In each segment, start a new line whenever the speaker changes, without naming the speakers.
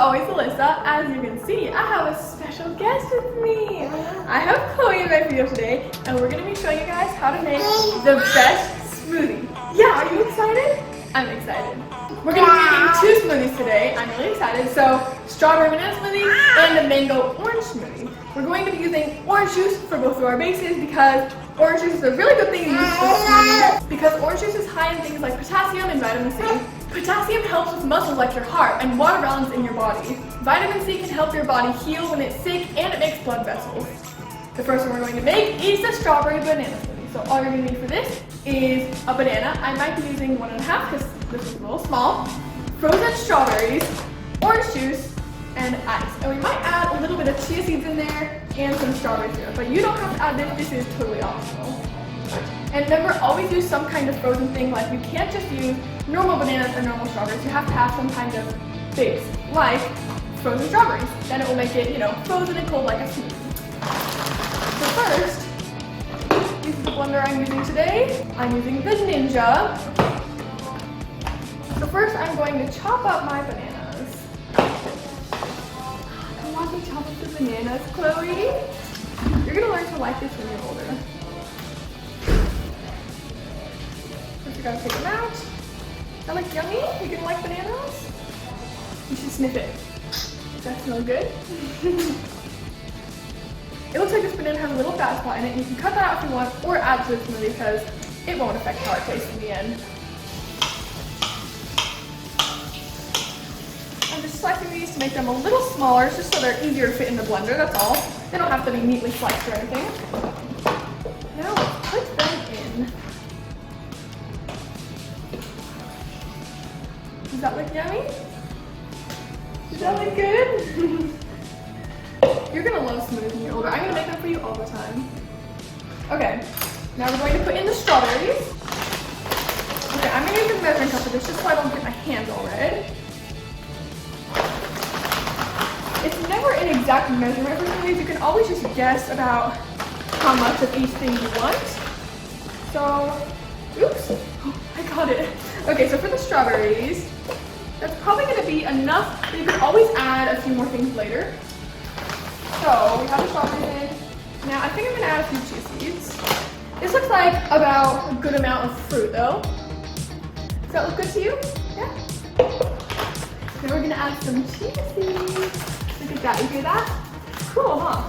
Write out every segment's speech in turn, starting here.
always, Alyssa. As you can see, I have a special guest with me. I have Chloe in my video today, and we're going to be showing you guys how to make the best smoothie. Yeah, are you excited? I'm excited. We're going to be making two smoothies today. I'm really excited. So, strawberry banana smoothie and a mango orange smoothie. We're going to be using orange juice for both of our bases because orange juice is a really good thing to use for smoothies because orange juice is high in things like potassium and vitamin C. Potassium helps with muscles like your heart and water balance in your body. Vitamin C can help your body heal when it's sick, and it makes blood vessels. The first one we're going to make is the strawberry banana smoothie. So all you're going to need for this is a banana. I might be using 1.5 because this is a little small. Frozen strawberries, orange juice, and ice. And we might add a little bit of chia seeds in there and some strawberry syrup. But you don't have to add this. This is totally optional. And remember, always use some kind of frozen thing. Like, you can't just use normal bananas or normal strawberries. You have to have some kind of base, like frozen strawberries. Then it will make it, frozen and cold like a smoothie. So first, this is the blender I'm using today. I'm using the Ninja. So first, I'm going to chop up my bananas. Come on, we chop up the bananas, Chloe. You're gonna learn to like this when you're older. You gotta take them out. That looks yummy. You gonna like bananas? You should sniff it. Does that smell good? It looks like this banana has a little fat spot in it. You can cut that out if you want, or add to the smoothie because it won't affect how it tastes in the end. I'm just slicing these to make them a little smaller, just so they're easier to fit in the blender. That's all. They don't have to be neatly sliced or anything. Now let's put them in. Does that look yummy? Does that look good? You're gonna love smoothies when you're older. I'm gonna make them for you all the time. Okay, now we're going to put in the strawberries. Okay, I'm gonna use a measuring cup for this just so I don't get my hands all red. It's never an exact measurement for smoothies. You can always just guess about how much of each thing you want. So, oops, I got it. Okay, so for the strawberries, that's probably going to be enough, but you can always add a few more things later. So we have the strawberries in. Now I think I'm going to add a few chia seeds. This looks like about a good amount of fruit though. Does that look good to you? Yeah? Then we're going to add some chia seeds. Look at that, you hear that? Cool, huh?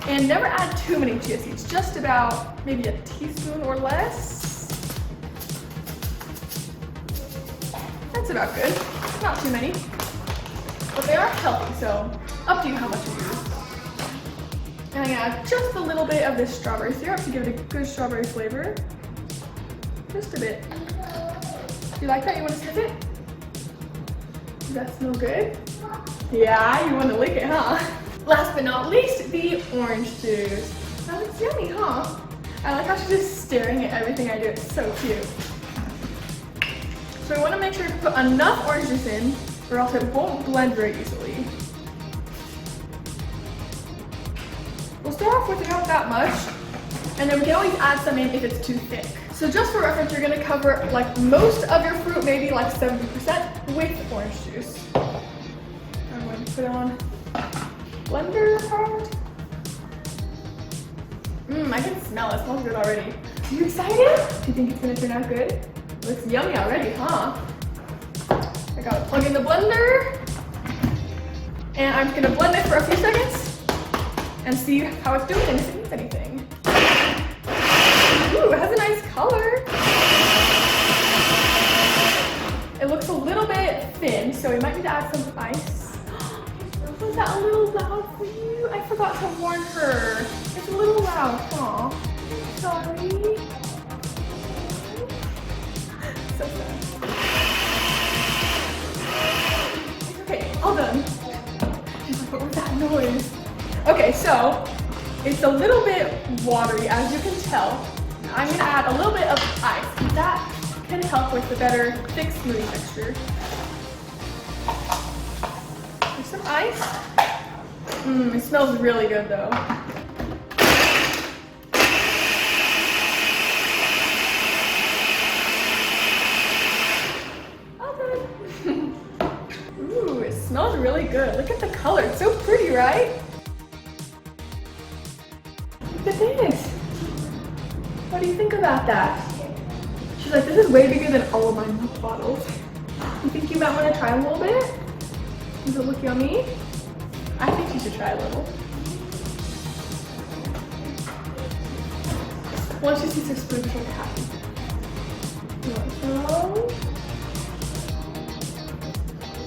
And never add too many chia seeds, just about maybe a teaspoon or less. That's about good. Not too many. But they are healthy, so up to you how much you use. And I'm gonna add just a little bit of this strawberry syrup to give it a good strawberry flavor. Just a bit. Do you like that? You want to sniff it? Does that smell good? Yeah, you want to lick it, huh? Last but not least, the orange juice. That looks yummy, huh? I like how she's just staring at everything I do. It's so cute. So we want to make sure to put enough orange juice in, or else it won't blend very easily. We'll start off with about that much, and then we can always add some in if it's too thick. So just for reference, you're going to cover like most of your fruit, maybe like 70% with orange juice. I'm going to put it on blender part. I can smell it. It smells good already. Are you excited? Do you think it's going to turn out good? Looks yummy already, huh? I gotta plug in the blender. And I'm just gonna blend it for a few seconds and see how it's doing and if it needs anything. Ooh, it has a nice color. It looks a little bit thin, so we might need to add some ice. Was that a little loud for you? I forgot to warn her. It's a little loud, huh? I'm sorry. So sad. Okay, all done. What was that noise? Okay, so it's a little bit watery, as you can tell. I'm gonna add a little bit of ice. That can help with the better thick smoothie texture. There's some ice. It smells really good though. Look at this. What do you think about that? She's like, this is way bigger than all of my milk bottles. You think you might want to try a little bit? Does it look yummy? I think you should try a little. Once she sees her spoon, she'll be happy. You want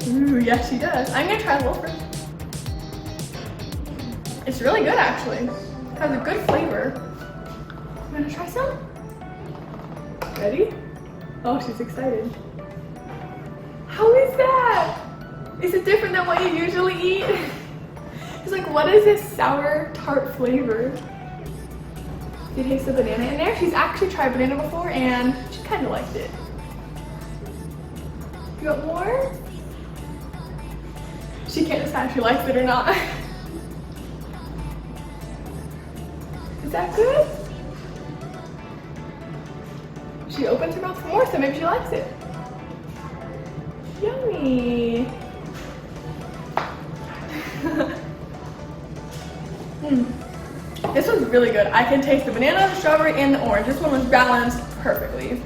some? Ooh, yes she does. I'm gonna try a little first. It's really good actually. It has a good flavor. You wanna try some? Ready? Oh, she's excited. How is that? Is it different than what you usually eat? It's like, what is this sour tart flavor? You taste the banana in there? She's actually tried banana before and she kind of liked it. You want more? She can't decide if she likes it or not. Is that good? She opens her mouth for more, so maybe she likes it. Yummy. This one's really good. I can taste the banana, the strawberry, and the orange. This one was balanced perfectly.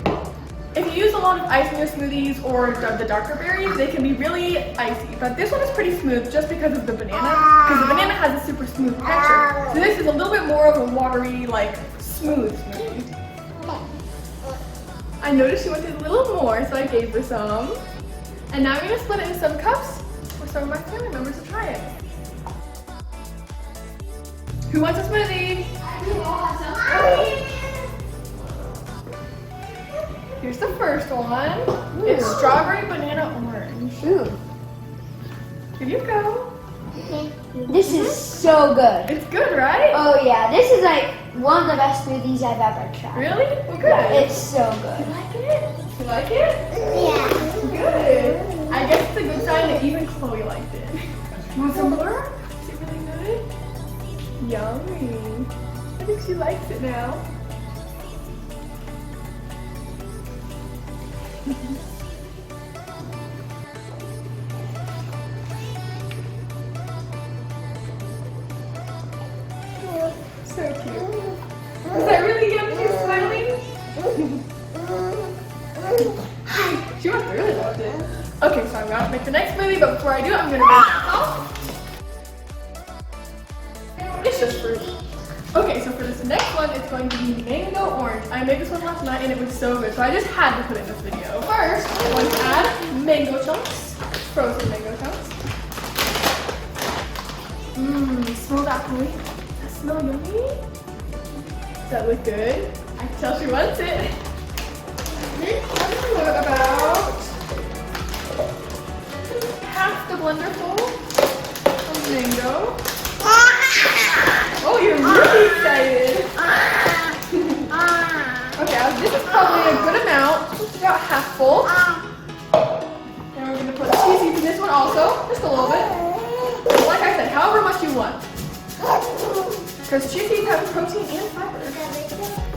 If you use a lot of ice in your smoothies or the darker berries, they can be really icy. But this one is pretty smooth just because of the banana, because the banana has a super smooth texture. So this is a little bit more of a watery, like, smooth smoothie. I noticed she wanted a little more, so I gave her some. And now I'm gonna split it into some cups for some of my family members to try it. Who wants a smoothie? Here's the first one. Ooh. It's strawberry, banana, orange.
Ooh.
Here you go.
This is so good.
It's good, right?
Oh yeah, this is like one of the best smoothies I've ever tried.
Really? Well, good.
Yeah, it's so good.
You like it? You like it?
Yeah.
Good. I guess it's a good sign that even Chloe liked it. You want some more? Is it really good? Yummy. I think she likes it now. So cute. Is that really yummy? She's smiling? She must have really loved it. Okay, so I'm gonna make the next smoothie, but before I do, I'm gonna make it off. It's just fruit. Okay, so for this next one, it's going to be mango orange. I made this one last night and it was so good, so I just had to put it in this video. First, I'm going to add mango chunks, frozen mango chunks. Smell that, Chloe? Does that smell yummy? Does that look good? I can tell she wants it. What about half the blender full of mango? Oh, you're really excited. Okay, this is probably a good amount. It's about half full. And we're gonna put cheesy in this one also, just a little bit. Like I said, however much you want. Because cheese has protein and fiber.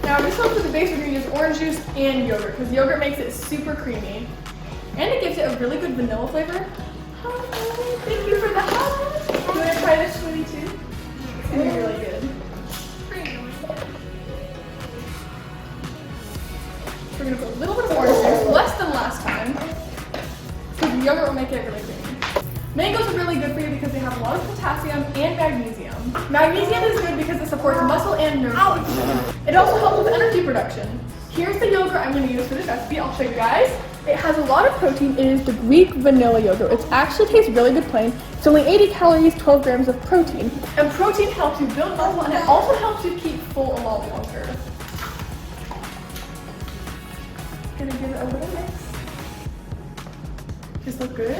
Now this one for the base, we're gonna use orange juice and yogurt, because yogurt makes it super creamy. And it gives it a really good vanilla flavor. Oh, thank you for the hug. You wanna try this smoothie too? It's gonna be really good. We're gonna put a little bit of orange juice, less than last time, because the yogurt will make it really creamy. Mangoes are really good for you because they have a lot of potassium and magnesium. Magnesium is good because it supports muscle and nerve function. It also helps with energy production. Here's the yogurt I'm going to use for this recipe. I'll show you guys. It has a lot of protein. It is the Greek vanilla yogurt. It actually tastes really good plain. It's only 80 calories, 12 grams of protein. And protein helps you build muscle and it also helps you keep full a lot longer. Gonna give it a little mix. Does this look good?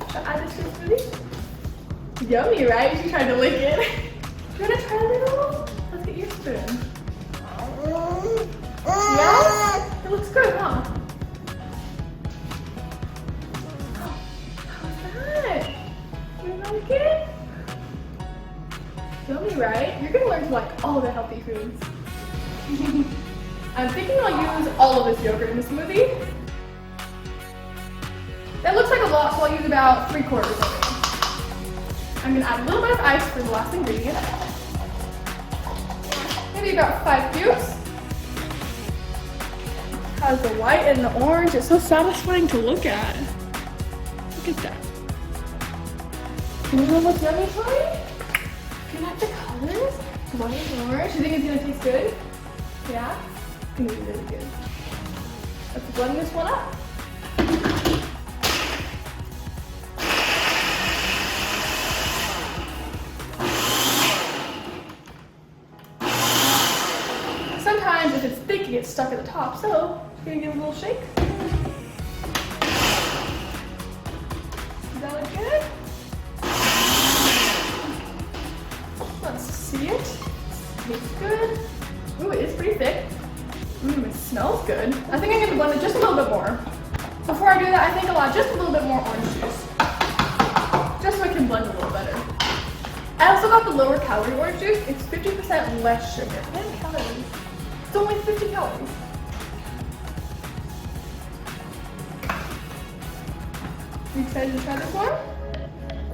Should I add this to the smoothie? Yummy, right? You tried to lick it. You wanna try a little? Let's get your spoon. Yeah? It looks good, huh? How's that? You like it? Yummy, right? You're gonna learn to like all the healthy foods. I'm thinking I'll use all of this yogurt in the smoothie. That looks like a lot, so I'll use about 3/4 of it. I'm gonna add a little bit of ice for the last ingredient. maybe about 5 cubes. Has the white and the orange. It's so satisfying to look at. Look at that. You know what's yummy for me? You like the colors? White and orange. You think it's gonna taste good? Yeah? It's gonna be really good. Let's blend this one up. Sometimes if it's thick, it gets stuck at the top, so I'm gonna give it a little shake. Does that look good? Let's see it. Tastes good. Ooh, it is pretty thick. It smells good. I think I'm gonna blend it just a little bit more. Before I do that, I think I'll add just a little bit more orange juice. Just so I can blend a little better. I also got the lower calorie orange juice. It's 50% less sugar and calories. It's only 50 calories. You excited to try this one?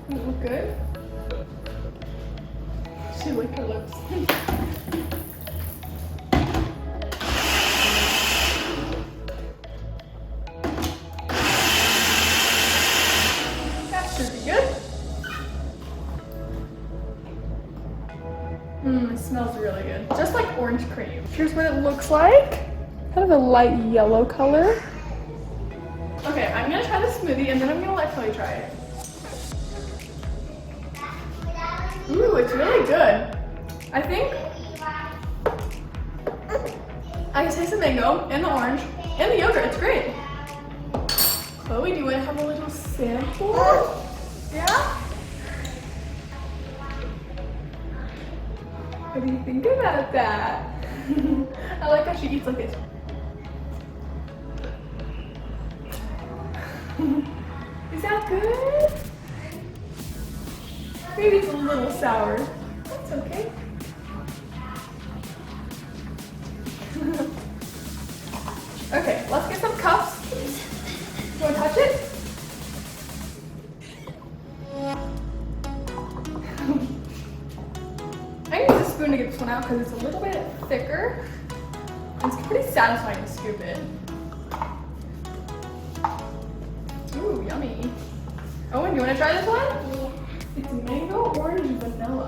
Does it look good? She licked her lips. That should be good. It smells really good. Just like orange cream. Here's what it looks like. Kind of a light yellow color. Okay, I'm gonna try the smoothie and then I'm gonna let Chloe try it. Ooh, it's really good. I think I can taste the mango and the orange and the yogurt. It's great. Chloe, do you want to have a little sample? Yeah? What do you think about that? I like how she eats like this. Is that good? Maybe it's a little sour. That's okay. Okay, let's get some cups. You want to touch it? I can use a spoon to get this one out because it's a little bit thicker. It's pretty satisfying to scoop it. Ooh, yummy. Owen, do you want to try this one?
Yeah.
It's mango, orange, and vanilla.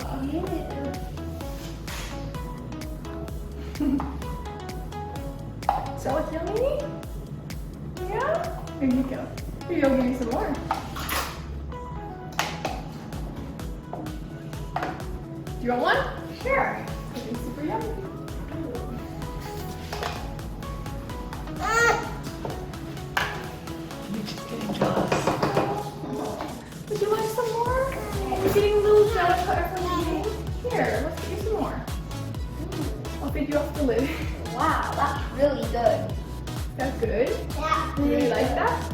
Does that look yummy? Yeah? Here you go. Maybe I'll give you some more. Do you want one?
Sure.
It's super yummy.
You're just getting jealous.
Would you like some more? You're getting a little jelly cutter from me. Here, let's get you some more. I'll feed you off the lid.
Wow, that's really good.
Is that good?
Yeah.
You really like that?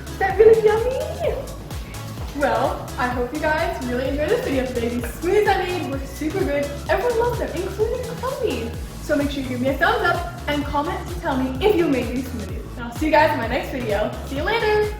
Is that really yummy? Well, I hope you guys really enjoyed this video today. These smoothies I made were super good. Everyone loves them, including Chloe. So make sure you give me a thumbs up and comment to tell me if you made these smoothies. And I'll see you guys in my next video. See you later.